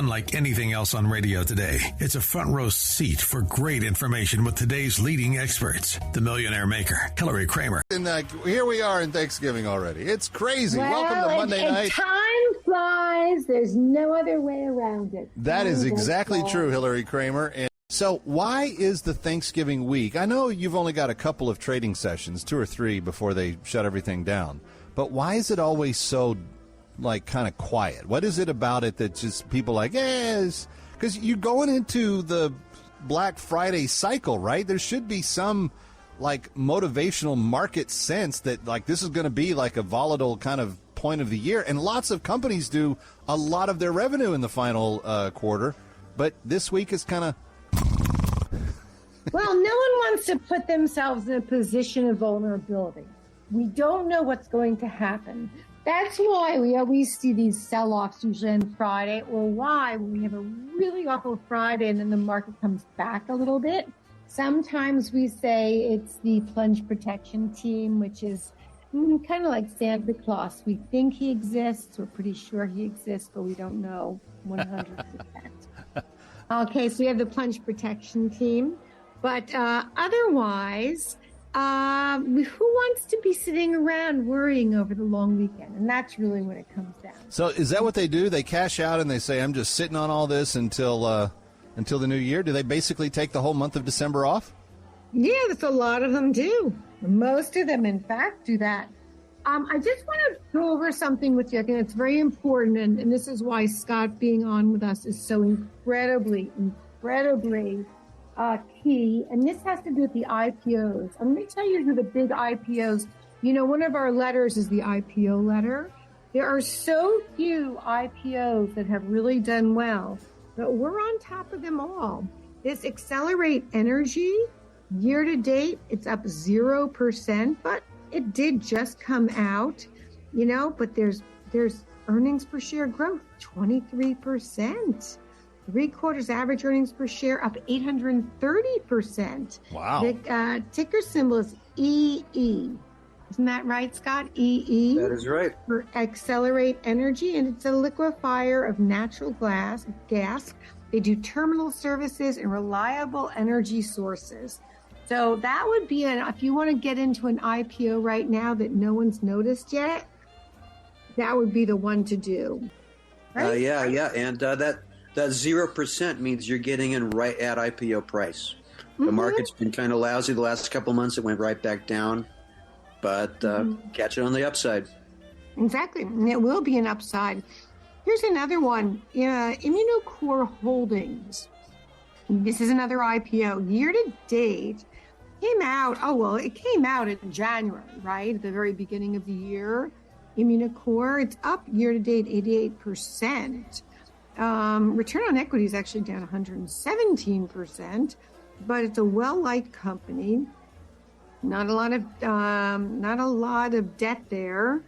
Unlike anything else on radio today, it's a front row seat for great information with today's leading experts. The Millionaire Maker, Hilary Kramer. And here we are in Thanksgiving already. It's crazy. Welcome to Monday night. Time flies. There's no other way around it. That is exactly true, Hilary Kramer. And so why is the Thanksgiving week? I know you've only got a couple of trading sessions, 2 or 3 before they shut everything down. But why is it always so kind of quiet? What is it about it that just people because you're going into the Black Friday cycle, right? There should be some motivational market sense that this is going to be a volatile kind of point of the year. And lots of companies do a lot of their revenue in the final quarter. But this week is kind of... Well, no one wants to put themselves in a position of vulnerability. We don't know what's going to happen. That's why we always see these sell-offs usually on Friday, or why when we have a really awful Friday and then the market comes back a little bit. Sometimes we say it's the plunge protection team, which is kind of like Santa Claus. We think he exists. We're pretty sure he exists, but we don't know 100%. Okay, so we have the plunge protection team. But otherwise... who wants to be sitting around worrying over the long weekend? And that's really what it comes down to. So is that what they do? They cash out and they say, I'm just sitting on all this until the new year? Do they basically take the whole month of December off? Yeah, that's a lot of them do. Most of them, in fact, do that. I just want to go over something with you. I think it's very important, and this is why Scott being on with us is so incredibly key, and this has to do with the IPOs. I'm going to tell you who the big IPOs, one of our letters is the IPO letter. There are so few IPOs that have really done well, but we're on top of them all. This Accelerate Energy, year to date, it's up 0%, but it did just come out, but there's earnings per share growth, 23%. 3/4 average earnings per share up 830%. Wow. The ticker symbol is EE. Isn't that right, Scott? EE. That is right. For Accelerate Energy, and it's a liquefier of natural gas. They do terminal services and reliable energy sources. So that would be if you want to get into an IPO right now that no one's noticed yet, that would be the one to do. Right? Yeah. And that 0% means you're getting in right at IPO price. The market's been kind of lousy the last couple of months. It went right back down, but catch it on the upside. Exactly. And it will be an upside. Here's another one. Immunocore Holdings. This is another IPO. Year to date, it came out in January, right? At the very beginning of the year. Immunocore, it's up year to date 88%. Return on equity is actually down 117%, but it's a well-liked company. Not a lot of debt there.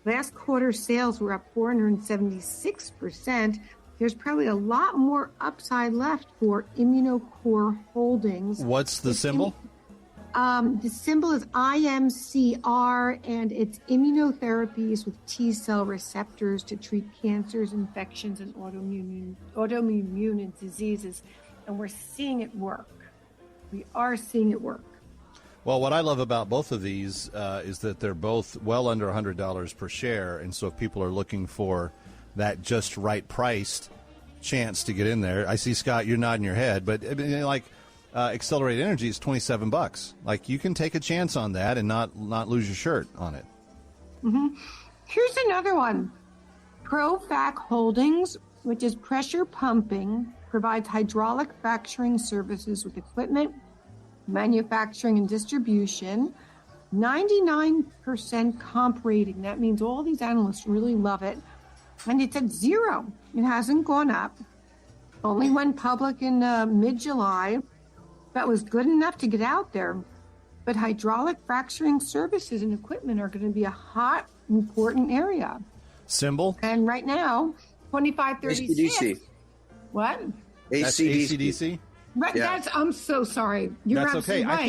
Last quarter sales were up 476%. There's probably a lot more upside left for Immunocore Holdings. What's the symbol? The symbol is IMCR, and it's immunotherapies with T-cell receptors to treat cancers, infections, and autoimmune diseases. And we're seeing it work. We are seeing it work. Well, what I love about both of these is that they're both well under $100 per share. And so if people are looking for that just right priced chance to get in there, I see, Scott, you're nodding your head, but Accelerate Energy is $27. You can take a chance on that and not lose your shirt on it. Mm-hmm. Here's another one. ProFac Holdings, which is pressure pumping, provides hydraulic fracturing services with equipment, manufacturing, and distribution. 99% comp rating. That means all these analysts really love it. And it's at 0. It hasn't gone up. Only went public in mid-July. That was good enough to get out there. But hydraulic fracturing services and equipment are going to be a hot, important area. Symbol? And right now, 2536. ACDC. What? That's ACDC? Right, Yeah. I'm so sorry. You're That's absolutely okay. right.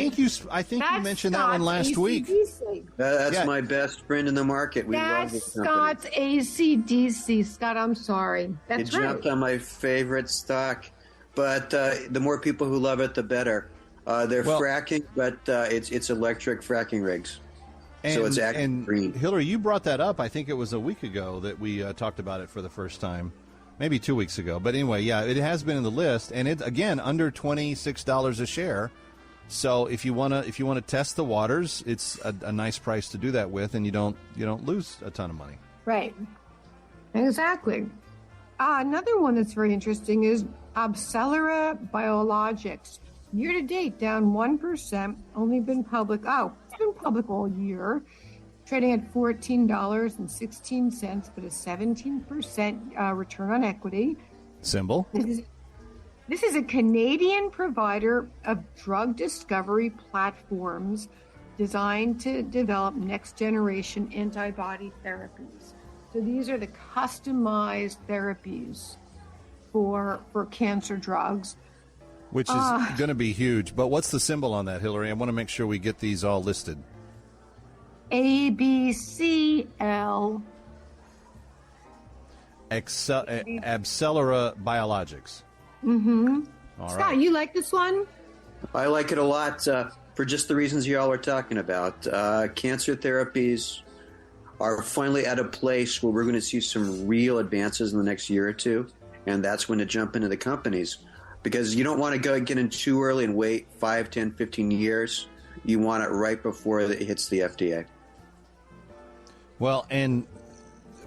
I think you mentioned that one last week. That's Yeah. my best friend in the market. We love That's this company. Scott's ACDC. Scott, I'm sorry. That's It jumped on my favorite stock, but the more people who love it, the better. They're fracking, but it's electric fracking rigs, so it's active green. Hilary, you brought that up. I think it was a week ago that we talked about it for the first time, maybe 2 weeks ago. But anyway, yeah, it has been in the list, and it's again under $26 a share. So if you want to test the waters, it's a nice price to do that with, and you don't lose a ton of money. Right. Exactly. Another one that's very interesting is Abcelera Biologics. Year to date, down 1%. Only been public. It's been public all year. Trading at $14.16, but a 17% return on equity. Symbol. This is a Canadian provider of drug discovery platforms designed to develop next-generation antibody therapies. So these are the customized therapies for cancer drugs. Which is going to be huge. But what's the symbol on that, Hilary? I want to make sure we get these all listed. ABCL. Abcelera Biologics. Mm-hmm. All Scott, right. you like this one? I like it a lot for just the reasons you all are talking about. Cancer therapies are finally at a place where we're going to see some real advances in the next year or two, and that's when to jump into the companies. Because you don't want to get in too early and wait 5, 10, 15 years. You want it right before it hits the FDA. Well, and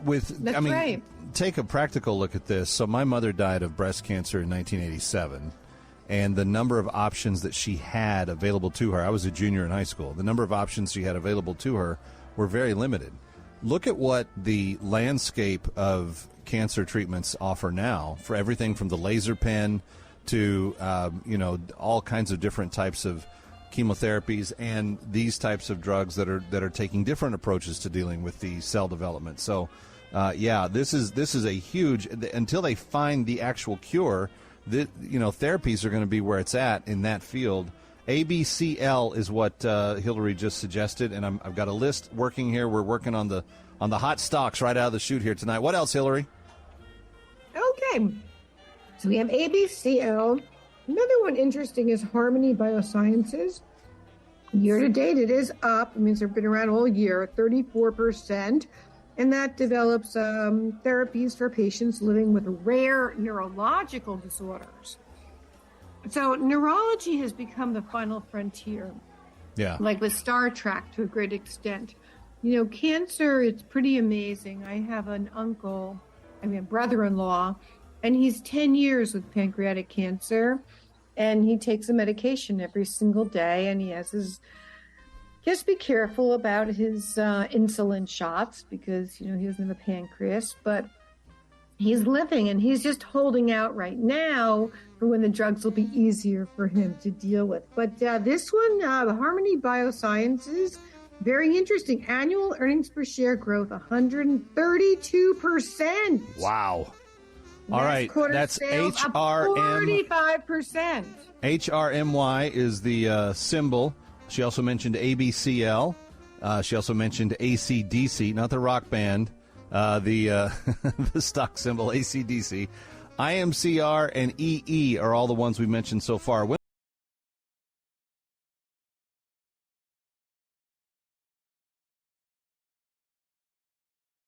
right. Take a practical look at this. So my mother died of breast cancer in 1987, and the number of options that she had available to her, I was a junior in high school, the number of options she had available to her were very limited. Look at what the landscape of cancer treatments offer now, for everything from the laser pen to all kinds of different types of chemotherapies and these types of drugs that are taking different approaches to dealing with the cell development. So, this is a huge, until they find the actual cure. Therapies are going to be where it's at in that field. ABCL is what Hilary just suggested, and I've got a list working here. We're working on the hot stocks right out of the chute here tonight. What else, Hilary? Okay. So we have ABCL. Another one interesting is Harmony Biosciences. Year to date, it is up. It means they've been around all year, 34%. And that develops therapies for patients living with rare neurological disorders. So neurology has become the final frontier. Yeah. Like with Star Trek to a great extent. Cancer, it's pretty amazing. I have a brother-in-law, and he's 10 years with pancreatic cancer, and he takes a medication every single day, and he has just be careful about his insulin shots because, he doesn't have a pancreas, but he's living, and he's just holding out right now for when the drugs will be easier for him to deal with. But this one, the Harmony Biosciences, very interesting. Annual earnings per share growth, 132%. Wow. All right, that's HRM. 45%. HRMY is the symbol. She also mentioned ABCL. She also mentioned ACDC, not the rock band, the stock symbol ACDC. IMCR and EE are all the ones we mentioned so far.